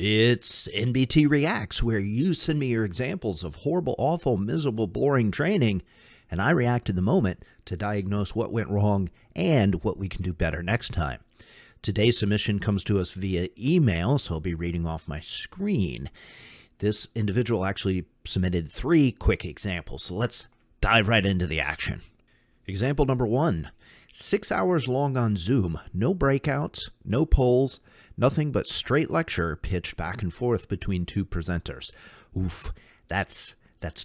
It's NBT Reacts, where you send me your examples of horrible, awful, miserable, boring training, and I react in the moment to diagnose what went wrong and what we can do better next time. Today's submission comes to us via email, so I'll be reading off my screen. This individual actually submitted 3 quick examples, so let's dive right into the action. Example number 1, 6 hours long on Zoom, no breakouts, no polls, nothing but straight lecture pitched back and forth between 2 presenters. Oof, that's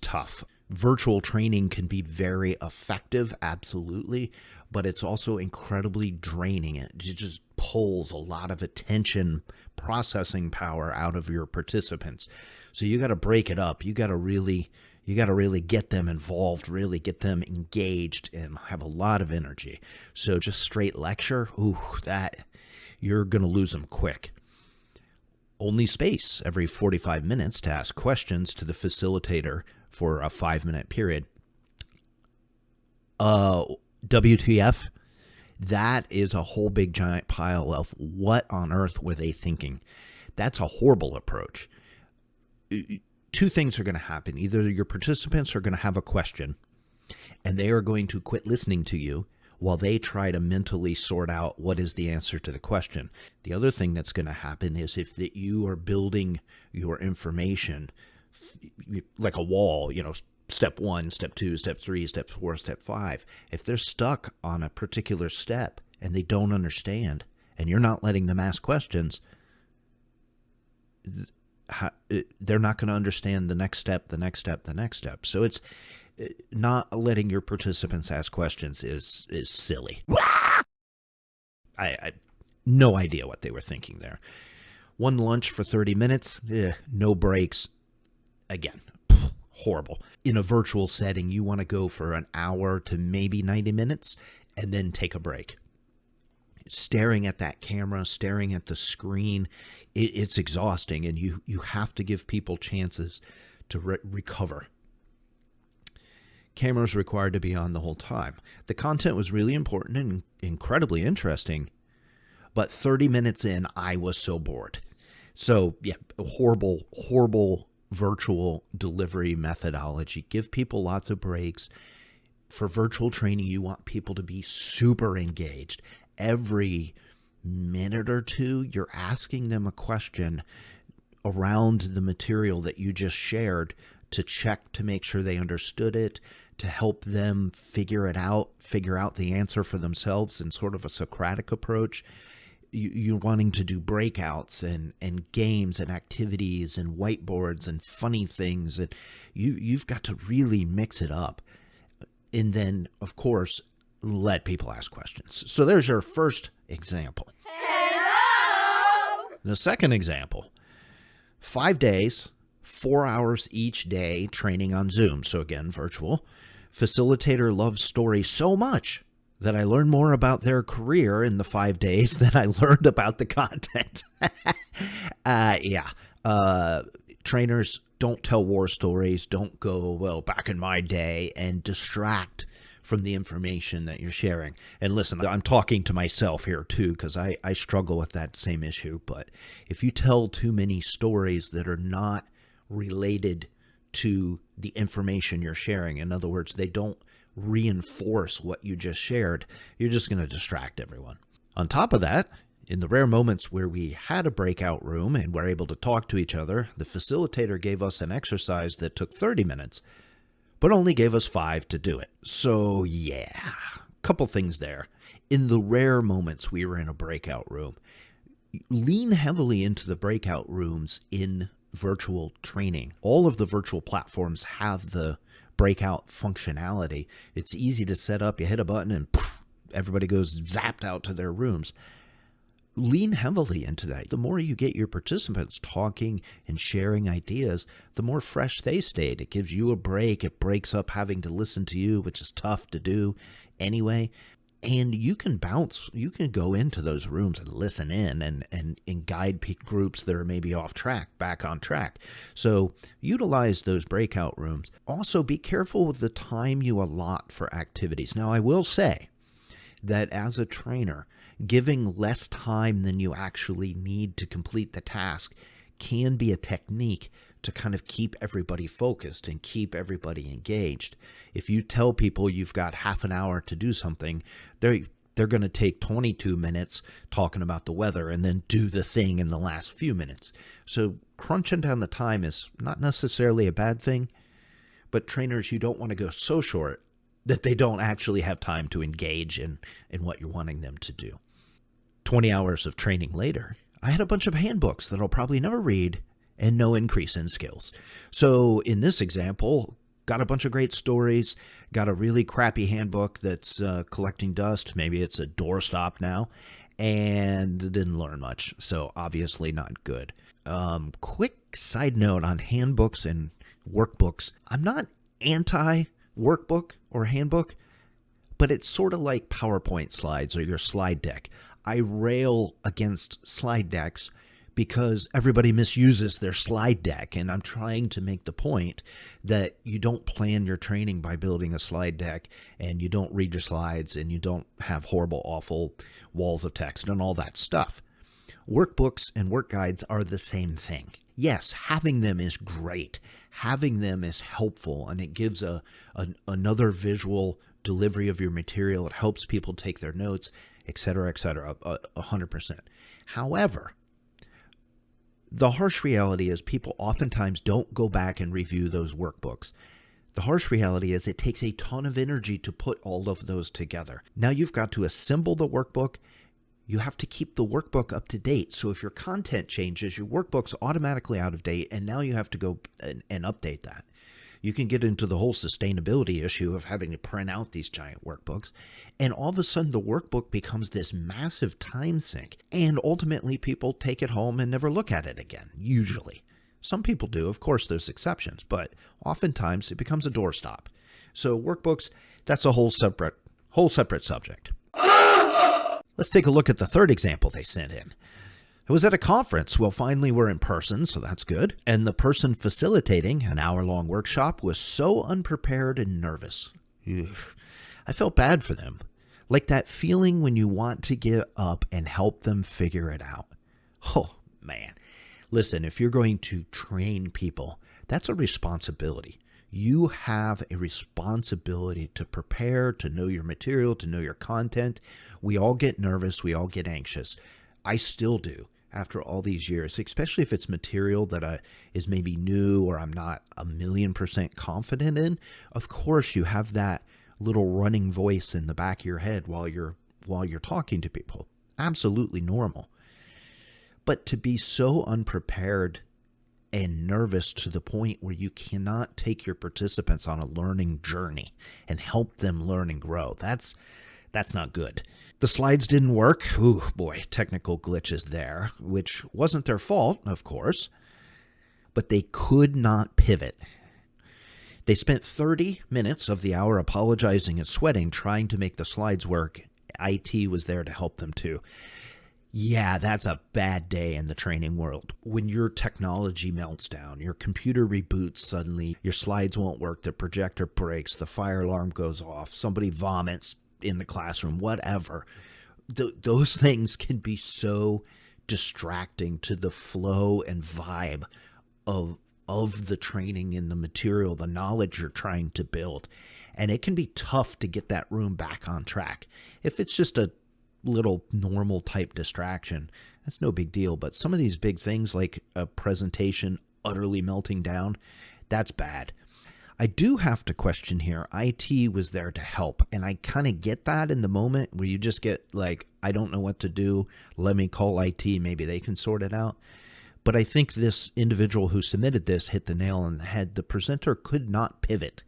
tough. Virtual training can be very effective, absolutely, but it's also incredibly draining. It just pulls a lot of attention processing power out of your participants. So you got to break it up. You got to really get them involved, really get them engaged and have a lot of energy. So just straight lecture, ooh, that you're going to lose them quick. Only space every 45 minutes to ask questions to the facilitator for a 5-minute period. WTF? That is a whole big giant pile of what on earth were they thinking? That's a horrible approach. 2 things are going to happen. Either your participants are going to have a question and they are going to quit listening to you while they try to mentally sort out what is the answer to the question. The other thing that's going to happen is if that you are building your information like a wall, step 1, step 2, step 3, step 4, step 5. If they're stuck on a particular step and they don't understand and you're not letting them ask questions, they're not going to understand the next step, the next step, the next step. So it's not letting your participants ask questions is silly. I no idea what they were thinking there. 1 lunch for 30 minutes, no breaks. Again, horrible. In a virtual setting, you want to go for an hour to maybe 90 minutes and then take a break. Staring at that camera, staring at the screen, it's exhausting, and you have to give people chances to recover. Cameras required to be on the whole time. The content was really important and incredibly interesting, but 30 minutes in, I was so bored. So, yeah, horrible virtual delivery methodology. Give people lots of breaks. For virtual training, you want people to be super engaged. Every minute or 2, you're asking them a question around the material that you just shared to check to make sure they understood it, to help them figure out the answer for themselves in sort of a Socratic approach. You're wanting to do breakouts and games and activities and whiteboards and funny things, and you've got to really mix it up. And then, of course, let people ask questions. So there's your first example. Hello! The second example, 5 days, 4 hours each day training on Zoom. So again, virtual. Facilitator loves stories so much that I learned more about their career in the 5 days than I learned about the content. Trainers, don't tell war stories. Don't go, well, back in my day, and distract from the information that you're sharing. And listen, I'm talking to myself here too, because I struggle with that same issue. But if you tell too many stories that are not related to the information you're sharing, in other words, they don't reinforce what you just shared, you're just going to distract everyone. On top of that, in the rare moments where we had a breakout room and were able to talk to each other, the facilitator gave us an exercise that took 30 minutes, but only gave us 5 to do it. So yeah, a couple things there. In the rare moments we were in a breakout room, lean heavily into the breakout rooms in virtual training. All of the virtual platforms have the breakout functionality. It's easy to set up. You hit a button and poof, everybody goes zapped out to their rooms. Lean heavily into that. The more you get your participants talking and sharing ideas, the more fresh they stayed. It gives you a break. It breaks up having to listen to you, which is tough to do anyway. And you can go into those rooms and listen in and guide groups that are maybe off track, back on track. So utilize those breakout rooms. Also, be careful with the time you allot for activities. Now, I will say that as a trainer, giving less time than you actually need to complete the task can be a technique to kind of keep everybody focused and keep everybody engaged. If you tell people you've got half an hour to do something, they're going to take 22 minutes talking about the weather and then do the thing in the last few minutes. So crunching down the time is not necessarily a bad thing, but trainers, you don't want to go so short that they don't actually have time to engage in what you're wanting them to do. 20 hours of training later, I had a bunch of handbooks that I'll probably never read and no increase in skills. So in this example, got a bunch of great stories, got a really crappy handbook that's collecting dust. Maybe it's a doorstop now, and didn't learn much. So obviously not good. Quick side note on handbooks and workbooks. I'm not anti-workbook or handbook, but it's sort of like PowerPoint slides or your slide deck. I rail against slide decks because everybody misuses their slide deck, and I'm trying to make the point that you don't plan your training by building a slide deck, and you don't read your slides, and you don't have horrible, awful walls of text and all that stuff. Workbooks and work guides are the same thing. Yes, having them is great. Having them is helpful, and it gives another visual delivery of your material. It helps people take their notes, etc., 100%. However, the harsh reality is people oftentimes don't go back and review those workbooks. The harsh reality is it takes a ton of energy to put all of those together. Now you've got to assemble the workbook. You have to keep the workbook up to date. So if your content changes, your workbook's automatically out of date, and now you have to go and update that. You can get into the whole sustainability issue of having to print out these giant workbooks, and all of a sudden the workbook becomes this massive time sink, and ultimately people take it home and never look at it again, usually. Some people do, of course there's exceptions, but oftentimes it becomes a doorstop. So workbooks, that's a whole separate subject. Let's take a look at the third example they sent in. It was at a conference. Well, finally we're in person, so that's good. And the person facilitating an hour-long workshop was so unprepared and nervous. I felt bad for them. Like that feeling when you want to get up and help them figure it out. Oh, man. Listen, if you're going to train people, that's a responsibility. You have a responsibility to prepare, to know your material, to know your content. We all get nervous. We all get anxious. I still do. After all these years, especially if it's material that is maybe new or I'm not 1,000,000% confident in, of course you have that little running voice in the back of your head while you're talking to people. Absolutely normal. But to be so unprepared and nervous to the point where you cannot take your participants on a learning journey and help them learn and grow, that's not good. The slides didn't work. Ooh, boy, technical glitches there, which wasn't their fault, of course, but they could not pivot. They spent 30 minutes of the hour apologizing and sweating, trying to make the slides work. IT was there to help them too. Yeah, that's a bad day in the training world. When your technology melts down, your computer reboots suddenly, your slides won't work, the projector breaks, the fire alarm goes off, somebody vomits in the classroom, whatever. Those things can be so distracting to the flow and vibe of the training and the material, the knowledge you're trying to build. And it can be tough to get that room back on track. If it's just a little normal type distraction, that's no big deal. But some of these big things like a presentation utterly melting down, that's bad. I do have to question here, IT was there to help, and I kind of get that in the moment where you just get like, I don't know what to do, let me call IT, maybe they can sort it out. But I think this individual who submitted this hit the nail on the head. The presenter could not pivot.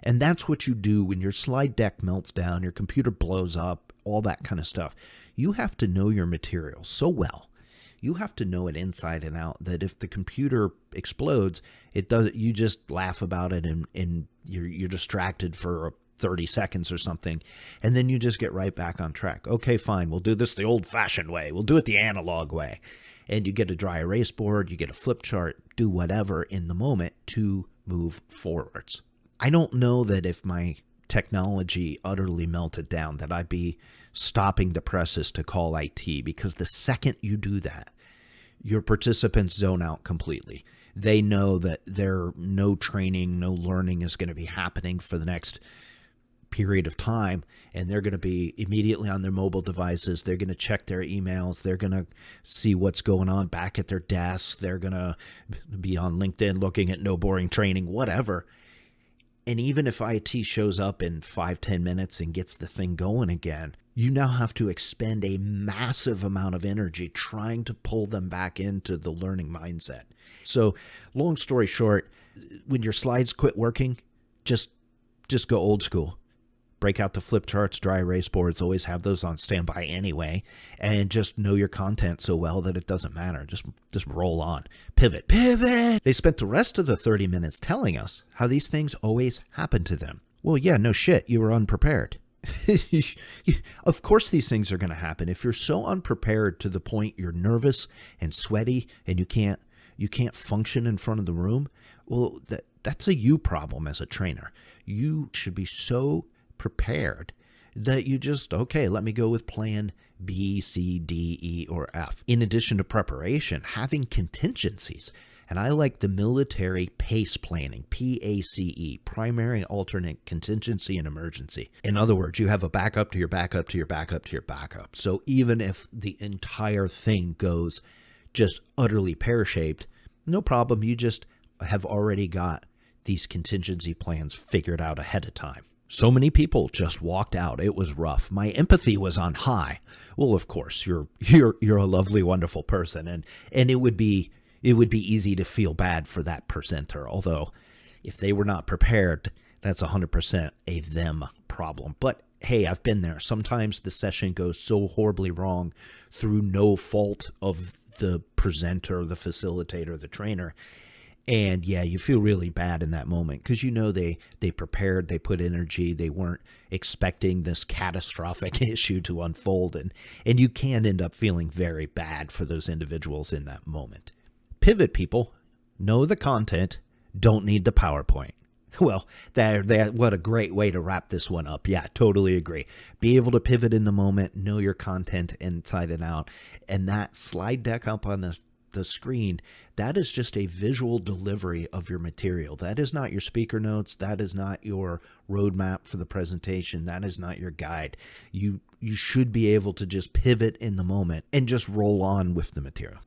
And that's what you do when your slide deck melts down, your computer blows up, all that kind of stuff. You have to know your material so well. You have to know it inside and out that if the computer explodes, you just laugh about it and you're distracted for 30 seconds or something, and then you just get right back on track. Okay, fine, we'll do this the old-fashioned way. We'll do it the analog way. And you get a dry erase board, you get a flip chart, do whatever in the moment to move forwards. I don't know that if my technology utterly melted down that I'd be stopping the presses to call IT, because the second you do that, your participants zone out completely. They know that no training, no learning is going to be happening for the next period of time, and they're going to be immediately on their mobile devices. They're going to check their emails. They're going to see what's going on back at their desks. They're going to be on LinkedIn looking at no boring training, whatever. And even if IT shows up in 5-10 minutes and gets the thing going again, you now have to expend a massive amount of energy trying to pull them back into the learning mindset. So long story short, when your slides quit working, just go old school. Break out the flip charts, dry erase boards, always have those on standby anyway, and just know your content so well that it doesn't matter. Just roll on. Pivot. They spent the rest of the 30 minutes telling us how these things always happen to them. Well, yeah, no shit, you were unprepared. Of course these things are going to happen. If you're so unprepared to the point you're nervous and sweaty and you can't function in front of the room, well, that's a you problem as a trainer. You should be so prepared that you just, okay, let me go with plan B, C, D, E, or F. In addition to preparation, having contingencies. And I like the military PACE planning, PACE, primary, alternate, contingency, and emergency. In other words, you have a backup to your backup to your backup to your backup. So even if the entire thing goes just utterly pear-shaped, no problem. You just have already got these contingency plans figured out ahead of time. So many people just walked out. It was rough. My empathy was on high. Well, of course, you're a lovely, wonderful person, and it would be easy to feel bad for that presenter. Although, if they were not prepared, that's 100% a them problem. But hey, I've been there. Sometimes the session goes so horribly wrong through no fault of the presenter, the facilitator, the trainer. And yeah, you feel really bad in that moment because you know they prepared, they put energy, they weren't expecting this catastrophic issue to unfold, and you can end up feeling very bad for those individuals in that moment. Pivot, people. Know the content, don't need the PowerPoint. Well, what a great way to wrap this one up. Yeah, totally agree. Be able to pivot in the moment, know your content inside and out, and that slide deck up on the screen, that is just a visual delivery of your material. That is not your speaker notes. That is not your roadmap for the presentation. That is not your guide. You should be able to just pivot in the moment and just roll on with the material.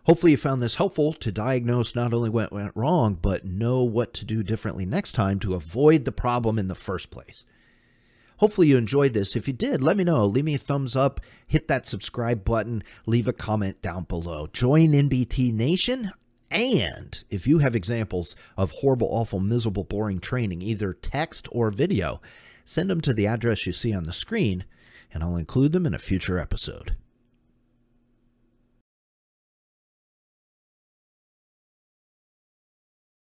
Hopefully you found this helpful to diagnose not only what went wrong, but know what to do differently next time to avoid the problem in the first place. Hopefully you enjoyed this. If you did, let me know. Leave me a thumbs up, hit that subscribe button, leave a comment down below. Join NBT Nation. And if you have examples of horrible, awful, miserable, boring training, either text or video, send them to the address you see on the screen, and I'll include them in a future episode.